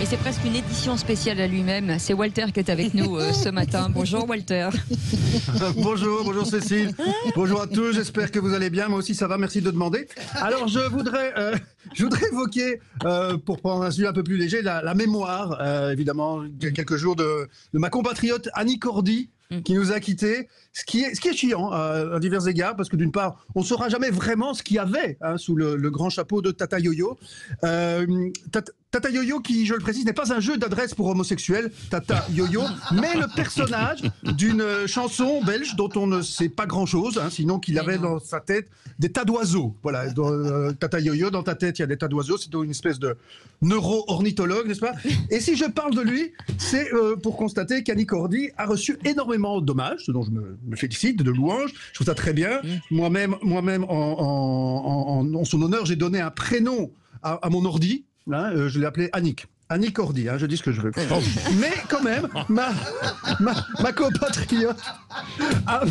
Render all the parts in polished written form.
Et c'est presque une édition spéciale à lui-même. C'est Walter qui est avec nous ce matin. Bonjour Walter. Bonjour Cécile. Bonjour à tous, j'espère que vous allez bien. Moi aussi ça va, merci de demander. Alors je voudrais évoquer, pour prendre un sujet un peu plus léger, la mémoire, évidemment, quelques jours de ma compatriote Annie Cordy, qui nous a quittés, ce qui est chiant à divers égards, parce que d'une part, on ne saura jamais vraiment ce qu'il y avait sous le grand chapeau de Tata Yo-Yo. Tata Yo-Yo, qui, je le précise, n'est pas un jeu d'adresse pour homosexuels, Tata Yo-Yo, mais le personnage d'une chanson belge dont on ne sait pas grand-chose, sinon qu'il avait dans sa tête des tas d'oiseaux. Voilà, Tata Yo-Yo, dans ta tête, il y a des tas d'oiseaux, c'est une espèce de neuro-ornithologue, n'est-ce pas? Et si je parle de lui, c'est pour constater qu'Annie Cordy a reçu énormément d'hommages, ce dont je me félicite, de louanges, je trouve ça très bien. Moi-même, en son honneur, j'ai donné un prénom à mon ordi. Je l'ai appelé Annie Cordy, je dis ce que je veux. Mais quand même, ma compatriote a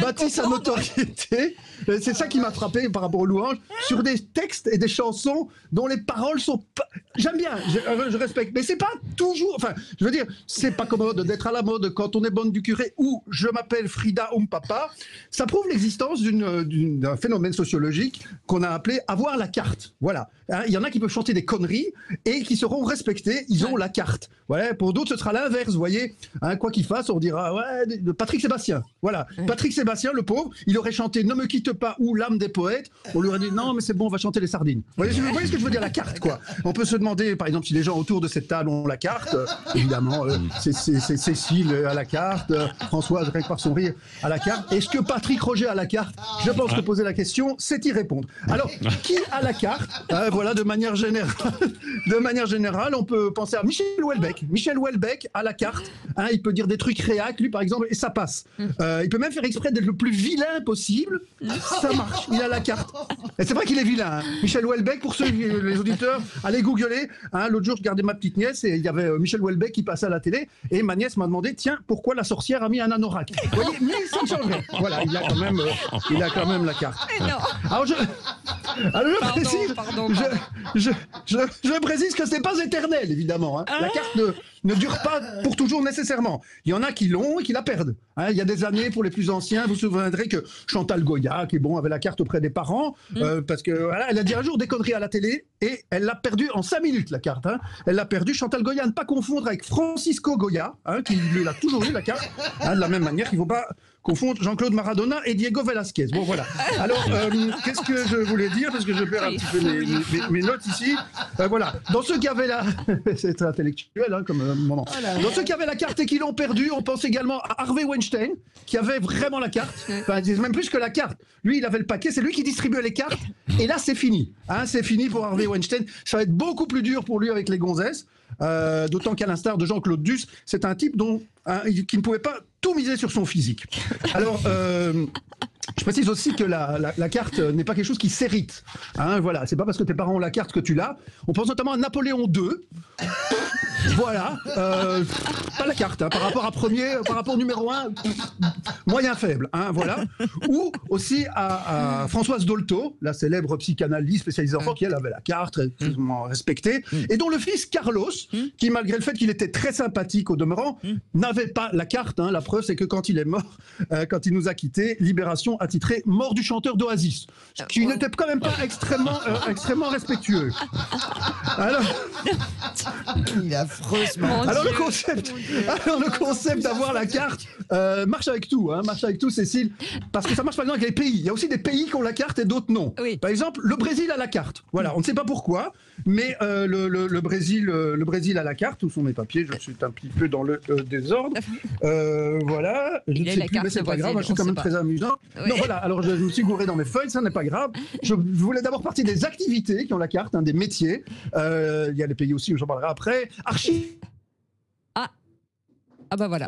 bâti sa notoriété. C'est ça qui m'a frappé par rapport aux louanges, sur des textes et des chansons dont les paroles sont pas... J'aime bien, je respecte, mais c'est pas toujours... Enfin, je veux dire, c'est pas commode d'être à la mode quand on est bonne du curé ou je m'appelle Frida Papa. Ça prouve l'existence d'un phénomène sociologique qu'on a appelé avoir la carte. Voilà. Il y en a qui peuvent chanter des conneries et qui seront respectés, ils ont la carte. Voilà. Pour d'autres, ce sera l'inverse, vous voyez. Quoi qu'il fasse, on dira, ouais, Patrick Sébastien. Voilà. Patrick Sébastien, le pauvre, il aurait chanté Ne me quitte pas ou L'âme des poètes. On lui aurait dit, non, mais c'est bon, on va chanter les sardines. Vous voyez ce que je veux dire, la carte, quoi. On peut se demander, par exemple, si les gens autour de cette table ont la carte. Évidemment, c'est Cécile à la carte, Françoise, rien que par son rire, à la carte. Est-ce que Patrick Roger a la carte? Je pense que poser la question, c'est y répondre. Alors, qui a la carte? Voilà, de manière générale, on peut penser à Michel Houellebecq. Michel Houellebecq a la carte. Il peut dire des trucs réac, lui, par exemple, et ça passe. Il peut même faire exprès d'être le plus vilain possible. Ça marche. Il a la carte. Et c'est vrai qu'il est vilain. Michel Houellebecq, pour les auditeurs, allez googler. L'autre jour, je regardais ma petite nièce et il y avait Michel Houellebecq qui passait à la télé. Et ma nièce m'a demandé, tiens, pourquoi la sorcière a mis un anorak? Vous voyez, mais ça ne changerait. Voilà, il a quand même la carte. Alors je précise que c'est pas éternel, évidemment. La carte ne dure pas pour toujours nécessairement. Il y en a qui l'ont et qui la perdent. Il y a des années, pour les plus anciens, vous vous souviendrez que Chantal Goya, qui avait la carte auprès des parents, parce que voilà, elle a dit un jour des conneries à la télé et elle l'a perdue en 5 minutes, la carte. Elle l'a perdue. Chantal Goya, à ne pas confondre avec Francisco Goya, qui lui a toujours eu la carte, de la même manière qu'il ne faut pas confondre Jean-Claude Maradona et Diego Velasquez. Bon, voilà. Alors, qu'est-ce que je voulais dire? Parce que je perds un petit peu mes notes ici. Voilà. Dans ceux qui avaient la... C'est intellectuel, comme moment. Dans ceux qui avaient la carte et qui l'ont perdue, on pense également à Harvey Weinstein, qui avait vraiment la carte. Enfin, même plus que la carte. Lui, il avait le paquet. C'est lui qui distribuait les cartes. Et là, c'est fini. C'est fini pour Harvey Weinstein. Ça va être beaucoup plus dur pour lui avec les gonzesses. D'autant qu'à l'instar de Jean-Claude Duss, c'est un type qui ne pouvait pas tout miser sur son physique. Alors, je précise aussi que la carte n'est pas quelque chose qui s'hérite. Voilà, c'est pas parce que tes parents ont la carte que tu l'as. On pense notamment à Napoléon II. Voilà, pas la carte, par rapport numéro 1, moyen faible, voilà. Ou aussi à Françoise Dolto, la célèbre psychanalyste spécialisée enfant, qui elle avait la carte, très respectée, et dont le fils Carlos, qui malgré le fait qu'il était très sympathique au demeurant, n'avait pas la carte. La preuve, c'est que quand il est mort, quand il nous a quittés, Libération a titré Mort du chanteur d'Oasis, ce qui n'était quand même pas extrêmement respectueux. Alors... Il est affreux, ce Alors le concept d'avoir la carte marche avec tout, Cécile, parce que ça marche par exemple avec les pays. Il y a aussi des pays qui ont la carte et d'autres non. Oui. Par exemple, le Brésil a la carte. Voilà, on ne sait pas pourquoi, mais le Brésil a la carte. Où sont mes papiers? Je suis un petit peu dans le désordre. Voilà, je ne sais plus, mais c'est pas grave. Je suis quand même très amusant. Oui. Non, voilà. Alors je me suis gouré dans mes feuilles, ça n'est pas grave. Je voulais d'abord partir des activités qui ont la carte, des métiers. Il y a les pays aussi, j'en parlerai après. Voilà,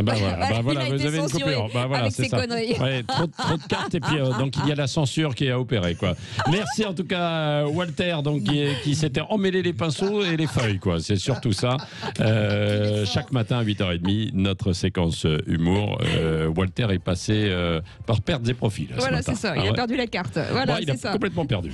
voilà, vous avez une coupure. Voilà, avec ses conneries. Ouais, trop de cartes et puis donc il y a la censure qui est à opérer, quoi. Merci en tout cas Walter, donc qui s'était emmêlé les pinceaux et les feuilles, quoi. C'est surtout ça. Chaque matin à 8h30, notre séquence humour. Walter est passé par pertes et profits. Voilà, c'est ça. Il a perdu la carte. Voilà, il a complètement perdu.